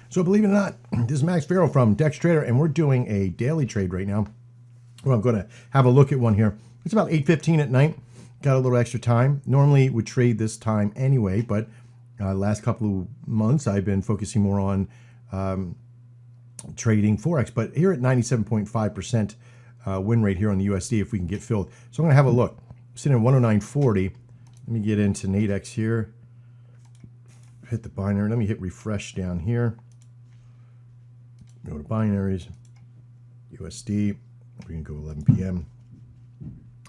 So believe it or not, this is Max Farrell from Dex Trader, and we're doing a daily trade right now. Well, I'm going to have a look at one here. It's about 8:15 at night. Got a little extra time. Normally would trade this time anyway, but last couple of months I've been focusing more on trading Forex. But here at 97.5% win rate here on the USD, if we can get filled. So I'm going to have a look. I'm sitting at 109.40. Let me get into Nadex here. Hit the binary. Let me hit refresh down here. Go to binaries, USD. We can go 11 p.m.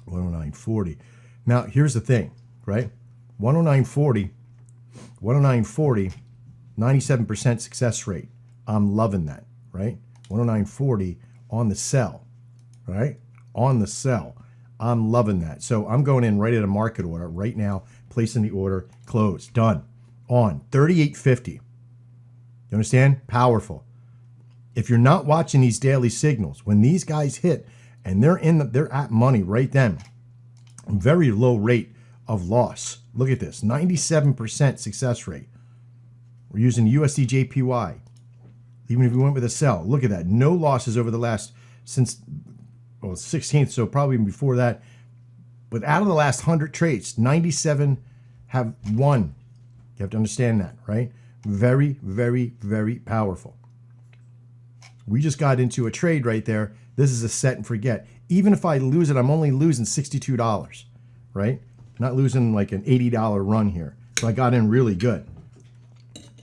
109.40. Now here's the thing, right? 109.40, 97% success rate. I'm loving that, right? 109.40 on the sell, right? On the sell. I'm loving that. So I'm going in right at a market order right now, placing the order, close, done. On 38.50. You understand? Powerful. If you're not watching these daily signals, when these guys hit and they're at money right then, very low rate of loss. Look at this, 97% success rate. We're using USD JPY. Even if we went with a sell, look at that. No losses over the last, since, well, 16th, so probably even before that. But out of the last 100 trades, 97 have won. You have to understand that, right? Very, very, very powerful. We just got into a trade right there. This is a set and forget. Even if I lose it, I'm only losing $62, right? Not losing like an $80 run here. So I got in really good.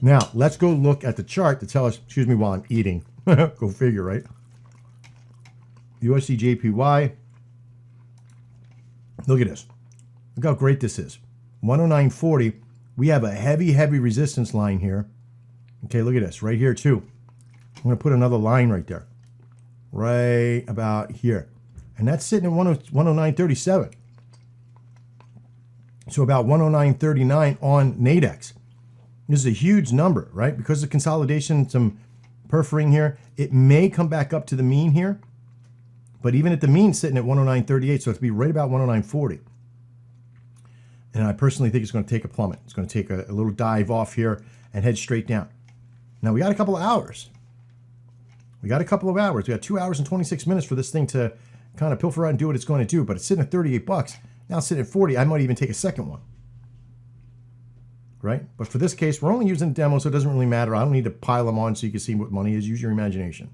Now, let's go look at the chart to tell us, excuse me while I'm eating. Go figure, right? USD JPY. Look at this. Look how great this is. 109.40. We have a heavy, heavy resistance line here. Okay, look at this. Right here, too. I'm going to put another line right there. Right about here. And that's sitting at 109.37. So about 109.39 on Nadex. This is a huge number, right? Because of consolidation, some perforing here. It may come back up to the mean here. But even at the mean, sitting at 109.38. So it's be right about 109.40. And I personally think it's going to take a plummet. It's going to take a little dive off here and head straight down. Now, we got a couple of hours. We got 2 hours and 26 minutes for this thing to kind of pilfer out and do what it's going to do. But it's sitting at 38 bucks. Now it's sitting at 40. I might even take a second one. Right? But for this case, we're only using a demo, so it doesn't really matter. I don't need to pile them on so you can see what money is. Use your imagination.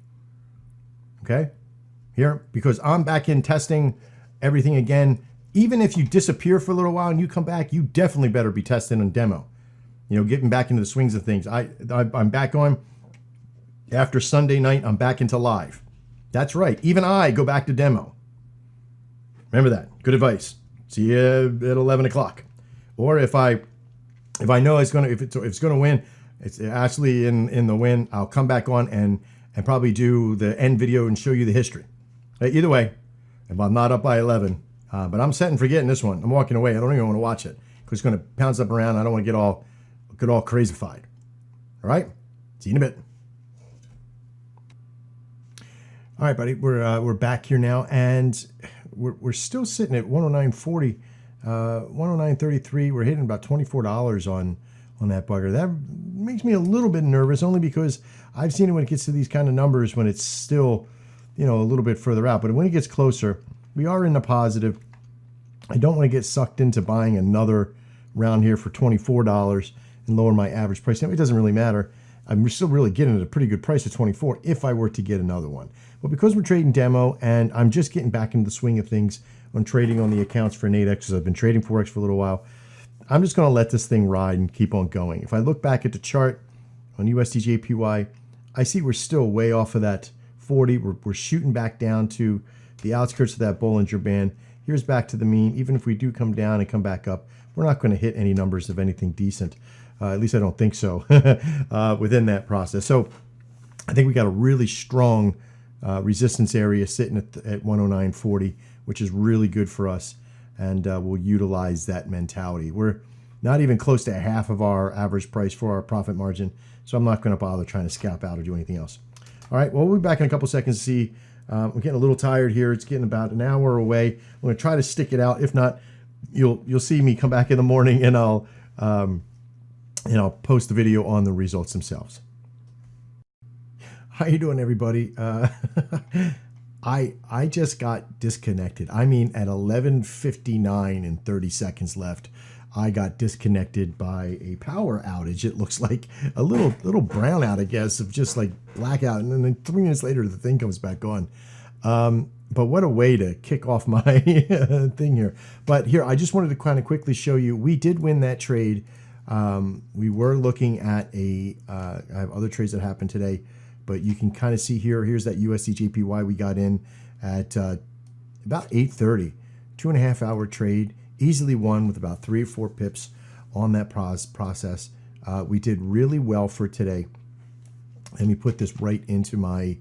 Okay? Here, because I'm back in testing everything again. Even if you disappear for a little while and you come back, you definitely better be testing on demo. You know, getting back into the swings of things. I'm back on. After Sunday night, I'm back into live. That's right. Even I go back to demo. Remember that. Good advice. See you at 11 o'clock. Or if I know it's gonna win, it's actually in the win, I'll come back on and probably do the end video and show you the history. Either way, if I'm not up by 11, but I'm set and forgetting this one. I'm walking away. I don't even want to watch it because it's going to pounce up around. I don't want to get all crazified. All right. See you in a bit. All right, buddy. We're back here now, and we're still sitting at 109.40, 109.33. We're hitting about $24 on that bugger. That makes me a little bit nervous, only because I've seen it when it gets to these kind of numbers when it's still, you know, a little bit further out. But when it gets closer, we are in the positive. I don't want to get sucked into buying another round here for $24 and lower my average price. Now, it doesn't really matter. I'm still really getting at a pretty good price at 24 if I were to get another one. But because we're trading demo and I'm just getting back into the swing of things on trading on the accounts for Nadex, because I've been trading Forex for a little while, I'm just going to let this thing ride and keep on going. If I look back at the chart on USD JPY, I see we're still way off of that 40. We're shooting back down to the outskirts of that Bollinger Band. Here's back to the mean. Even if we do come down and come back up, we're not going to hit any numbers of anything decent. At least I don't think so within that process. So I think we got a really strong resistance area sitting at 109.40, which is really good for us. And we'll utilize that mentality. We're not even close to half of our average price for our profit margin. So I'm not going to bother trying to scalp out or do anything else. All right, well, we'll be back in a couple seconds to see. We're getting a little tired here. It's getting about an hour away. I'm going to try to stick it out. If not, you'll see me come back in the morning and I'll post the video on the results themselves. How you doing, everybody? I just got disconnected. I mean, at 11:59 and 30 seconds left, I got disconnected by a power outage. It looks like a little brownout, I guess, of just like blackout, and then 3 minutes later, the thing comes back on. But what a way to kick off my thing here. But here, I just wanted to kind of quickly show you, we did win that trade. We were looking at I have other trades that happened today, but you can kind of see here, here's that USD JPY we got in at about 8:30, 2.5 hour trade, easily won with about 3 or 4 pips on that process. We did really well for today. Let me put this right into my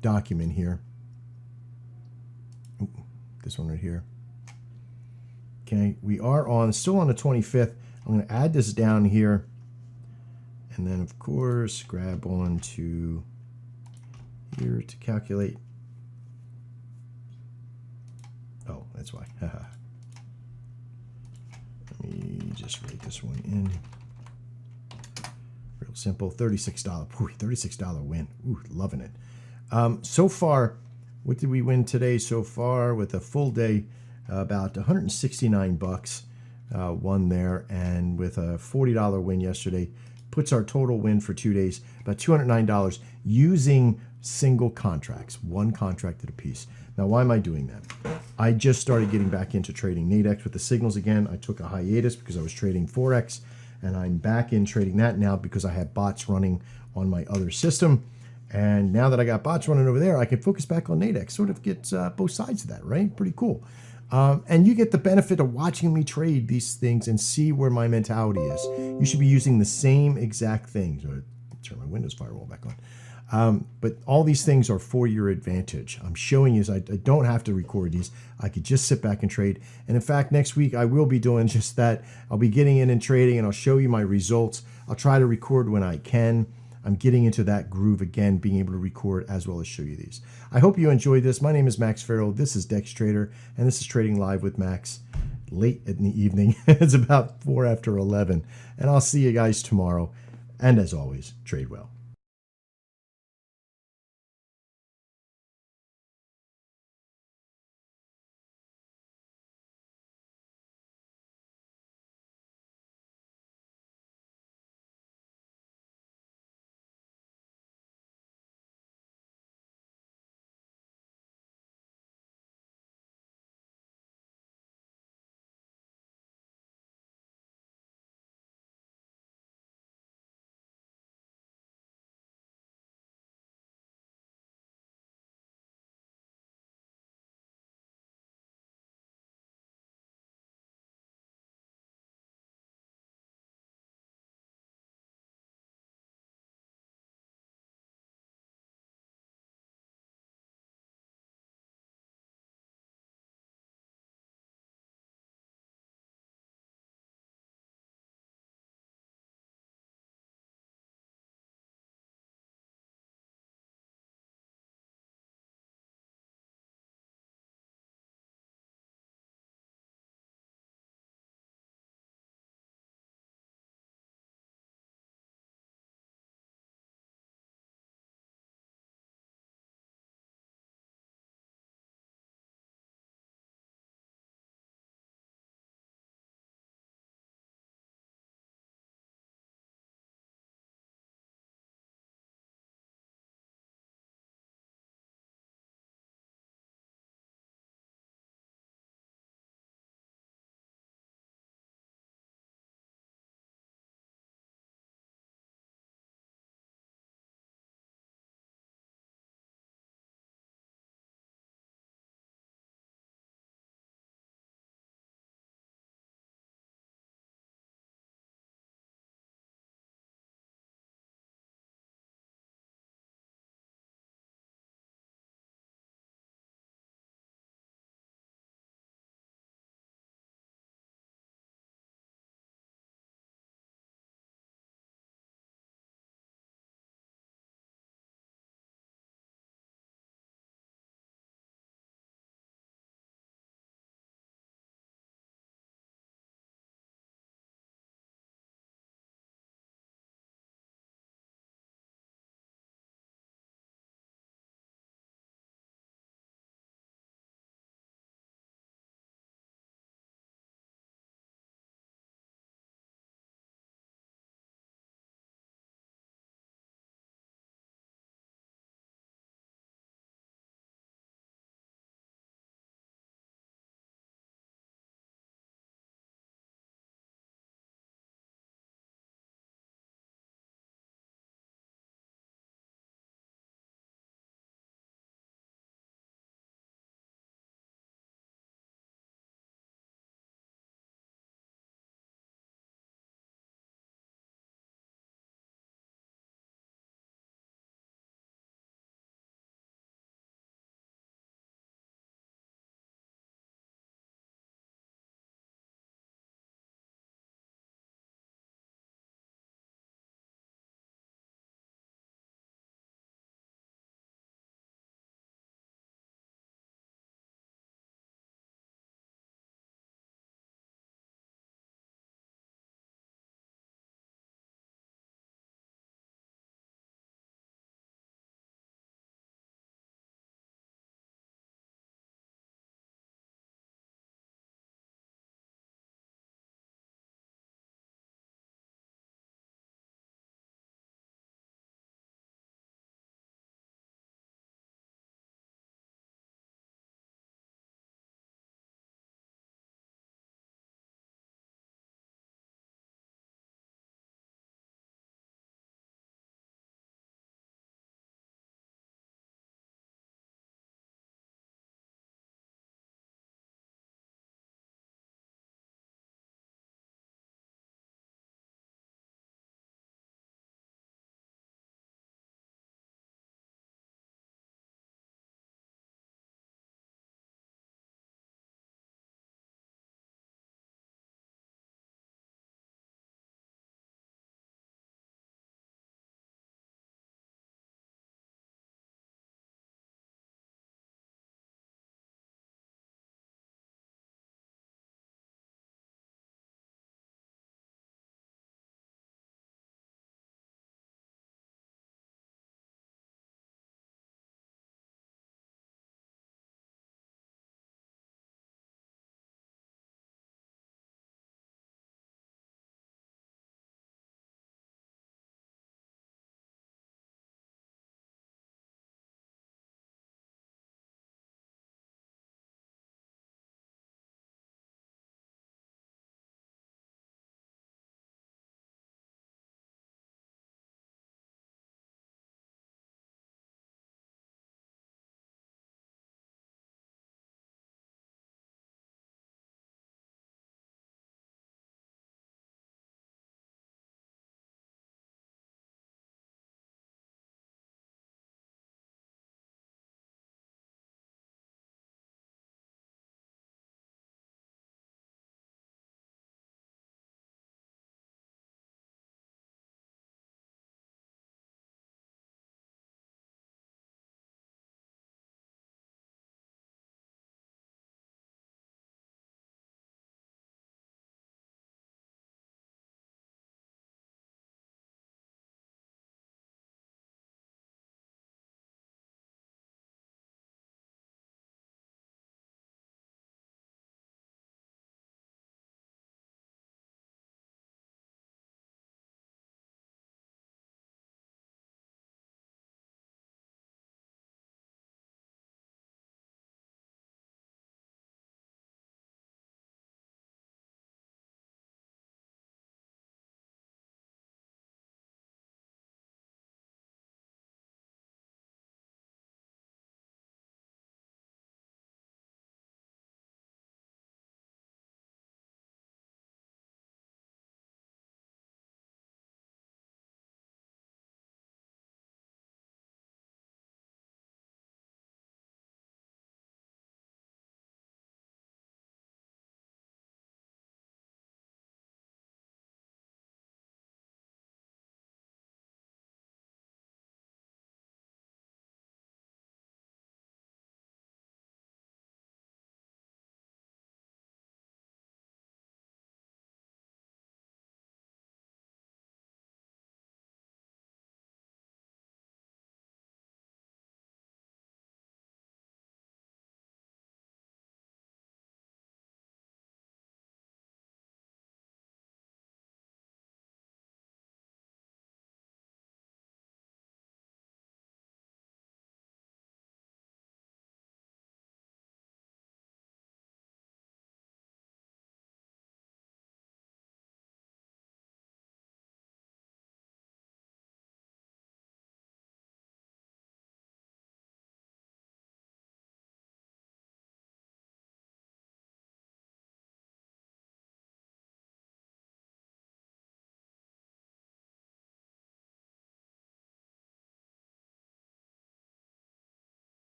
document here. Ooh, this one right here. Okay, we are still on the 25th. I'm going to add this down here. And then, of course, grab on to here to calculate. Oh, that's why. Let me just write this one in. Real simple. $36. Ooh, $36 win. Ooh, loving it. So far, what did we win today so far with a full day? About 169 bucks won there, and with a $40 win yesterday, puts our total win for 2 days about $209 using single contracts, one contract at a piece. Now, why am I doing that? I just started getting back into trading Nadex with the signals again. I took a hiatus because I was trading Forex, and I'm back in trading that now because I have bots running on my other system. And now that I got bots running over there, I can focus back on Nadex. Sort of get both sides of that, right? Pretty cool. And you get the benefit of watching me trade these things and see where my mentality is. You should be using the same exact things. Turn my Windows firewall back on. But all these things are for your advantage. I'm showing you, I don't have to record these. I could just sit back and trade. And in fact, next week I will be doing just that. I'll be getting in and trading, and I'll show you my results. I'll try to record when I can. I'm getting into that groove again, being able to record as well as show you these. I hope you enjoyed this. My name is Max Farrell. This is Dex Trader, and this is Trading Live with Max late in the evening. It's about 4 after 11, and I'll see you guys tomorrow. And as always, trade well.